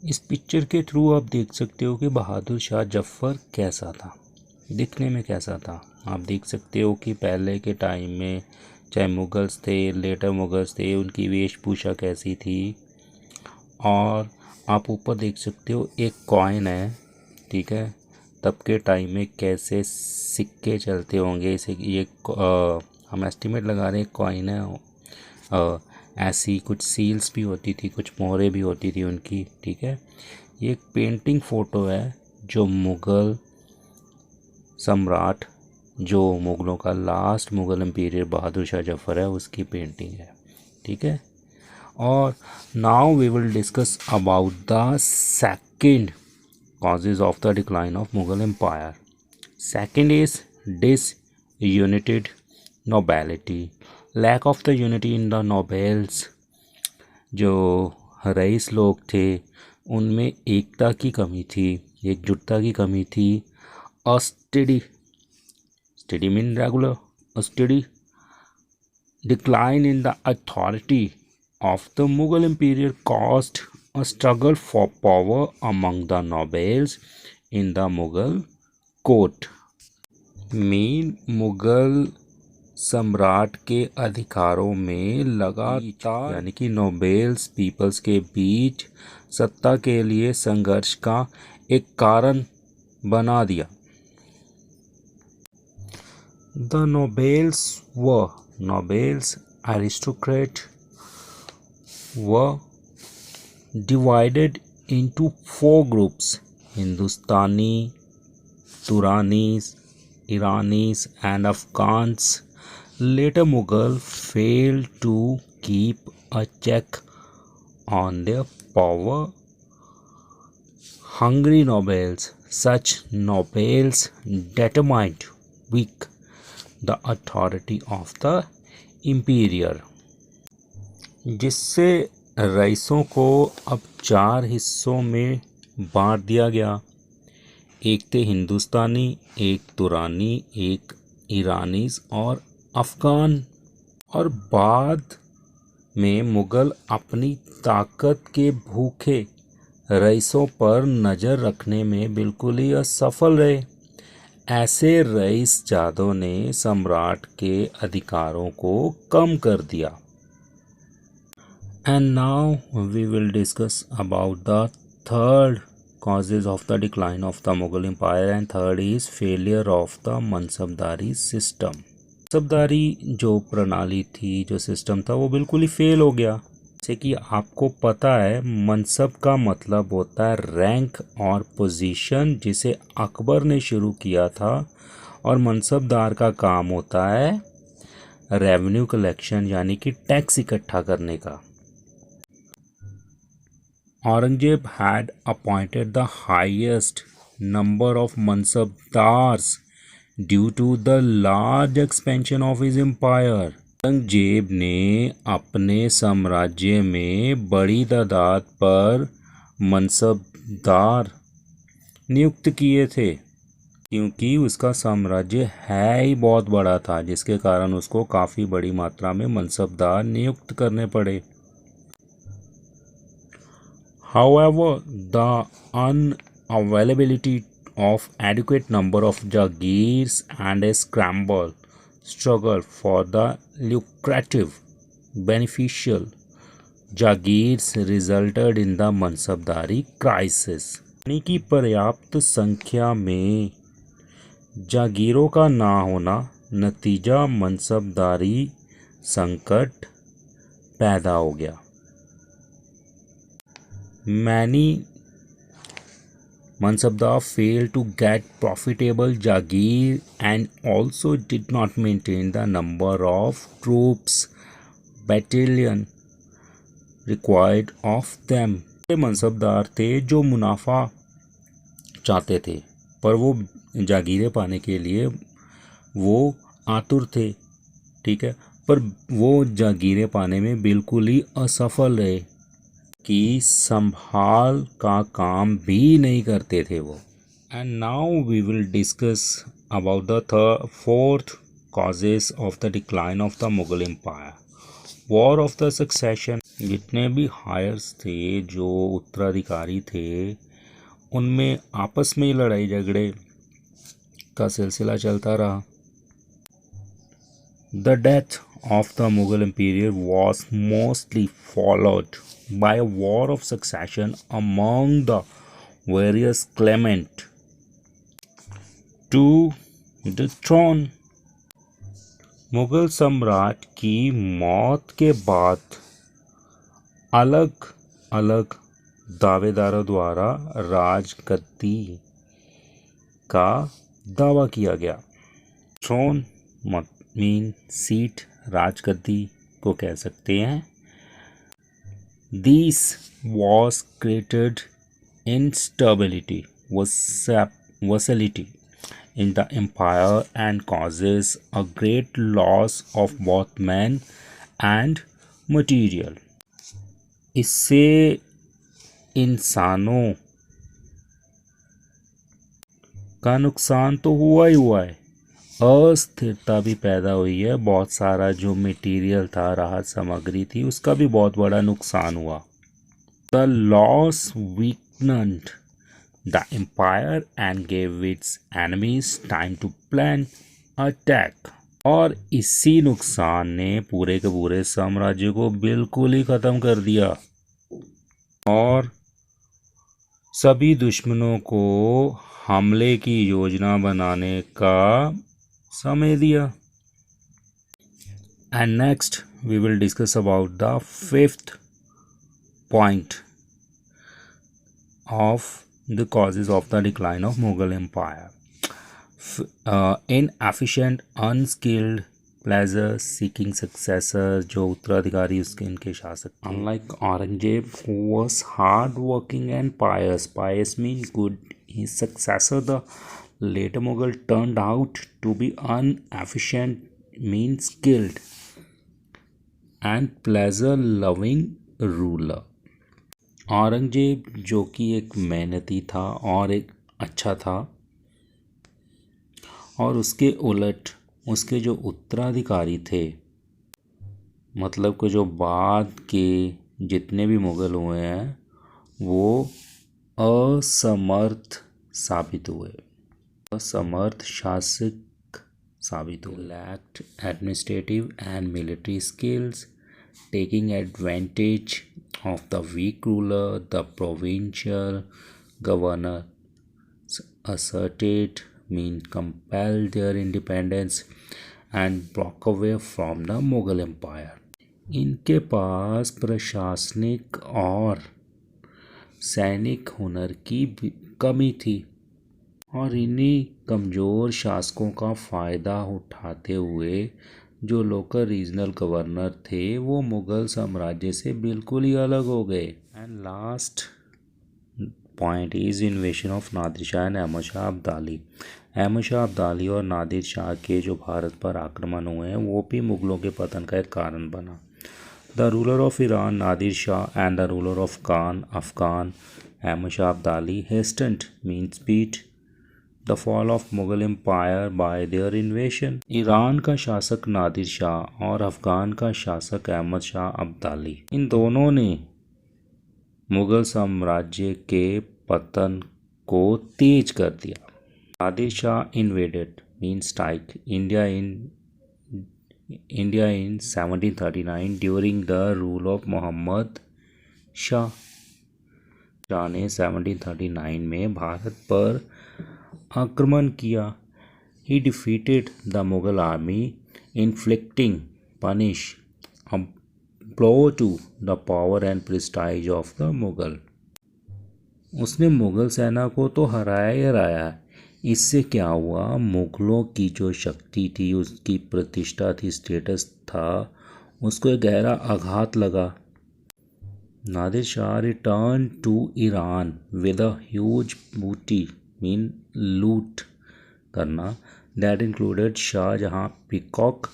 इस पिक्चर के थ्रू आप देख सकते हो कि बहादुर शाह जफ़र कैसा था, दिखने में कैसा था। आप देख सकते हो कि पहले के टाइम में चाहे मुग़ल्स थे, लेटर मुग़ल्स थे, उनकी वेशभूषा कैसी थी। और आप ऊपर देख सकते हो एक कॉइन है, ठीक है। तब के टाइम में कैसे सिक्के चलते होंगे, इसे ये हम एस्टिमेट लगा रहे हैं कॉइन है। ऐसी कुछ सील्स भी होती थी, कुछ मोहरें भी होती थी उनकी, ठीक है। ये एक पेंटिंग फ़ोटो है जो मुग़ल सम्राट, जो मुग़लों का लास्ट मुग़ल एम्पीरियर बहादुर शाह जफ़र है, उसकी पेंटिंग है, ठीक है। और now we will discuss about the second causes of the decline of Mughal Empire. Second is disunited nobility, lack of the unity in the nobles. जो रईस लोग थे उनमें एकता की कमी थी, एकजुटता की कमी थी। Steady mean regular, steady decline in the authority of the Mughal Empire caused a struggle for power among the nobles in the Mughal court. Mughal सम्राट के अधिकारों में लगातार यानी कि नोबेल्स पीपल्स के बीच सत्ता के लिए संघर्ष का एक कारण बना दिया। The nobles aristocrats were divided into four groups: Hindustani, Turanis, Iranis and Afghans. Later Mughal failed to keep a check on their power hungry nobles. Such nobles determined weak the authority of the emperor, जिससे रईसों को अब 4 हिस्सों में बांट दिया गया। एक थे हिंदुस्तानी, एक तुरानी, एक ईरानीज और अफ़गान। और बाद में मुग़ल अपनी ताकत के भूखे रईसों पर नज़र रखने में बिल्कुल ही असफल रहे। ऐसे रईस जादों ने सम्राट के अधिकारों को कम कर दिया। And now we will discuss about the third causes of the decline of the Mughal Empire, and third is failure of the mansabdari system. Mansabdari जो प्रणाली थी, जो सिस्टम था, वो बिल्कुल ही फेल हो गया। जैसे कि आपको पता है मनसब का मतलब होता है रैंक और पोजीशन, जिसे अकबर ने शुरू किया था। और मनसबदार का काम होता है रेवेन्यू कलेक्शन यानी कि टैक्स इकट्ठा करने का। Aurangzeb had appointed the highest number of mansabdars due to the large expansion of his empire. Aurangzeb ने अपने साम्राज्य में बड़ी तादाद पर मनसबदार नियुक्त किए थे, क्योंकि उसका साम्राज्य है ही बहुत बड़ा था, जिसके कारण उसको काफ़ी बड़ी मात्रा में मनसबदार नियुक्त करने पड़े। However, the unavailability of adequate number of jagirs and a struggle for the lucrative beneficial jagirs resulted in the मनसबदारी crisis. यानी कि पर्याप्त संख्या में जागीरों का ना होना नतीजा मनसबदारी संकट पैदा हो गया। Many Mansabdar failed to get profitable jagir and also did not maintain the number of troops battalion required of them. Mansabdar थे जो मुनाफा चाहते थे, पर वो जागीरें पाने के लिए वो आतुर थे, ठीक है। पर वो जागीरें पाने में बिल्कुल ही असफल रहे कि संभाल का काम भी नहीं करते थे वो। And now we will discuss about the fourth causes of the decline of the Mughal Empire. War of the Succession जितने भी हायर्स थे, जो उत्तराधिकारी थे, उनमें आपस में ही लड़ाई झगड़े का सिलसिला चलता रहा। The death of the Mughal Empire was mostly followed by a war of succession among the various claimants to the throne. Mughal सम्राट की मौत के बाद अलग अलग दावेदारों द्वारा राजगद्दी का दावा किया गया। थ्रोन मीन सीट, राजगद्दी को कह सकते हैं। This was created instability, volatility in the empire and causes a great loss of both men and material. इससे इंसानों का नुकसान तो हुआ ही हुआ है, अस्थिरता भी पैदा हुई है। बहुत सारा जो मटेरियल था, राहत सामग्री थी, उसका भी बहुत बड़ा नुकसान हुआ। The loss weakened the empire and gave its enemies time to plan attack. और इसी नुकसान ने पूरे के पूरे साम्राज्य को बिल्कुल ही ख़त्म कर दिया और सभी दुश्मनों को हमले की योजना बनाने का समय दिया। And next we will discuss about the fifth point of the causes of the decline of Mughal Empire. Inefficient, unskilled, pleasure-seeking successor, जो उत्तराधिकारी उसके इनके शासक। Unlike Aurangzeb, who was hard-working and pious. Pious means good. His successor, the later Mughal, turned out to be inefficient, means skilled, and pleasure-loving ruler. Aurangzeb जो कि एक मेहनती था और एक अच्छा था, और उसके उलट उसके जो उत्तराधिकारी थे, मतलब कि जो बाद के जितने भी मुग़ल हुए हैं, वो असमर्थ साबित हुए, असमर्थ शासक साबित हुए। Lacked administrative and military skills, taking advantage of the weak ruler, the provincial governor asserted means compelled their independence and broke away from the Mughal Empire. इनके पास प्रशासनिक और सैनिक हुनर की कमी थी और इन्हीं कमज़ोर शासकों का फ़ायदा उठाते हुए जो लोकल रीजनल गवर्नर थे वो मुग़ल साम्राज्य से बिल्कुल ही अलग हो गए। And last point is invasion of Nadir Shah and Ahmad Shah Abdali. Ahmad Shah Abdali और नादिर शाह के जो भारत पर आक्रमण हुए हैं वो भी मुग़लों के पतन का एक कारण बना। The ruler of Iran Nadir Shah and the ruler of Afghan Ahmad Shah Abdali hastened means beat the fall of Mughal empire by their invasion. Iran का शासक नादिर शाह और अफ़गान का शासक अहमद शाह अब्दाली, इन दोनों ने मुग़ल साम्राज्य के पतन को तेज कर दिया। Nadir Shah invaded means strike India in 1739 during the rule of Mohammad Shah. Shah ने 1739 में भारत पर आक्रमण किया। He defeated the Mughal army, inflicting a blow to the power and prestige of the Mughal. उसने मुग़ल सेना को तो हराया ही हराया। इससे क्या हुआ, मुग़लों की जो शक्ति थी, उसकी प्रतिष्ठा थी, स्टेटस था, उसको एक गहरा आघात लगा। Nadir Shah return to Iran with a huge booty mean लूट करना, that included Shahjahan peacock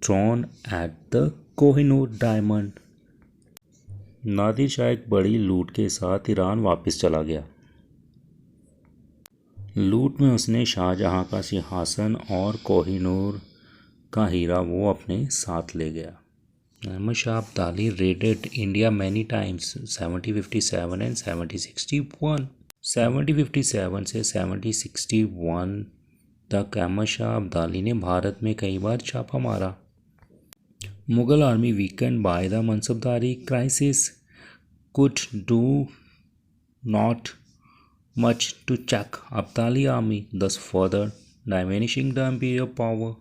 throne at the Kohinoor diamond. Nadir Shah एक बड़ी लूट के साथ ईरान वापस चला गया। लूट में उसने शाहजहाँ का सिंहासन और कोहिनूर का हीरा वो अपने साथ ले गया। Ahmad Shah Abdali raided India many times, 1757 and 1761. 1757 से 1761 तक अहमद शाह अब्दाली ने भारत में कई बार छापा मारा। Mughal army weakened by the Mansabdari crisis could do not much to check Abdali army, thus further diminishing the imperial power.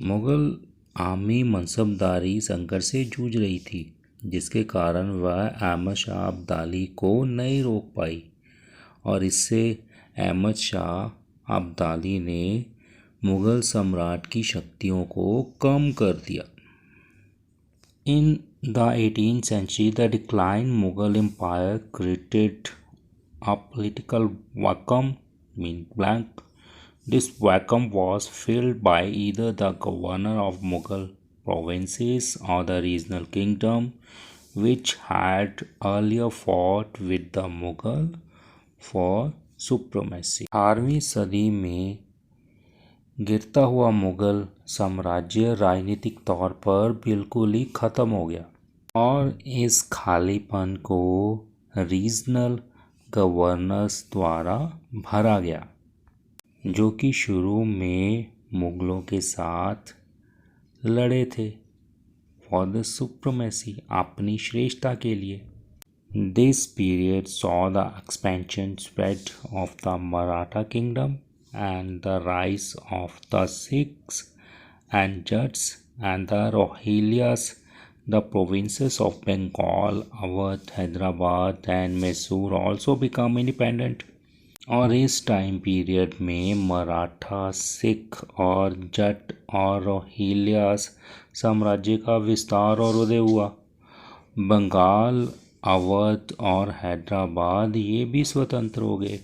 Mughal army mansabdari संकट से जूझ रही थी, जिसके कारण वह अहमद शाह अब्दाली को नहीं रोक पाई और इससे अहमद शाह अब्दाली ने मुगल सम्राट की शक्तियों को कम कर दिया। In the 18th century, the decline Mughal Empire created a political vacuum, mean blank. This vacuum was filled by either the governor of Mughal provinces or the regional kingdom, which had earlier fought with the Mughal for supremacy. 18वीं सदी में गिरता हुआ मुगल साम्राज्य राजनीतिक तौर पर बिल्कुल ही ख़त्म हो गया और इस खालीपन को रीजनल गवर्नर्स द्वारा भरा गया, जो कि शुरू में मुगलों के साथ लड़े थे फॉर द सुप्रीमेसी, अपनी श्रेष्ठता के लिए। This period saw the expansion spread of the Maratha kingdom and the rise of the Sikhs and Jats and the Rohillas. The provinces of Bengal, Awadh, Hyderabad and Mysore also become independent. और इस time period में मराठा, सिख और जट और रोहिलियास साम्राज्य का विस्तार और उदय हुआ। बंगाल, अवध और हैदराबाद ये भी स्वतंत्र हो गए।